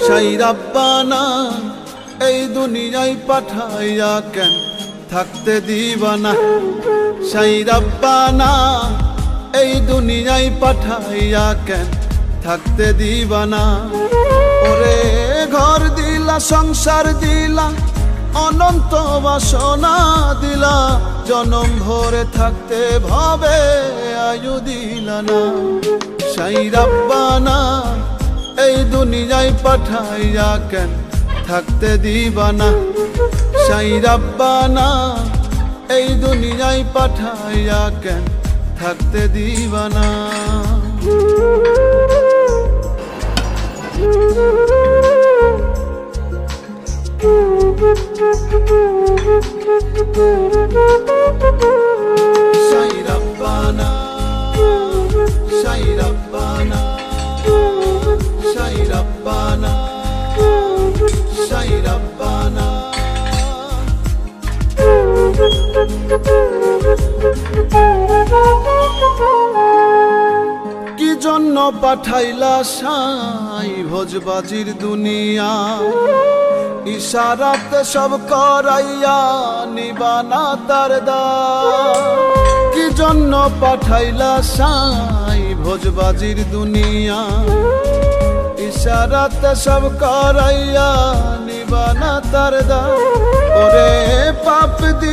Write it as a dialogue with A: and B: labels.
A: সাই রাব্বানা এই দুনিয়ায় পাঠাইয়া কেন থাকতে দিবানা। সাই রাব্বানা এই দুনিয়ায় পাঠাইয়া কেন থাকতে দিবানা। ওরে ঘর দিলা সংসার দিলা অনন্ত বাসনা দিলা, জনম ভরে থাকতে ভাবে আয়ু দিলা না। সাই রাব্বানা এই দুনিয়ায় পাঠাইয়া কেন থাকতে দিবানা। সাই রাব্বানা এই দুনিয়ায় পাঠাইয়া কেন থাকতে দিবানা। সাই রাব্বানা সাই রাব্বানা সাই রাব্বানা সাই রাব্বানা। কি জন্য পাঠাইলা সাই ভোজবাজির দুনিয়া, ইশারাতে সব করাইয়া নিবানা তার দ্বার। কি জন্য পাঠাইলা সাই ভোজবাজির দুনিয়া, ইশারাতে সব করাইয়া নিবানা তার দ্বার। ওরে পাপ দি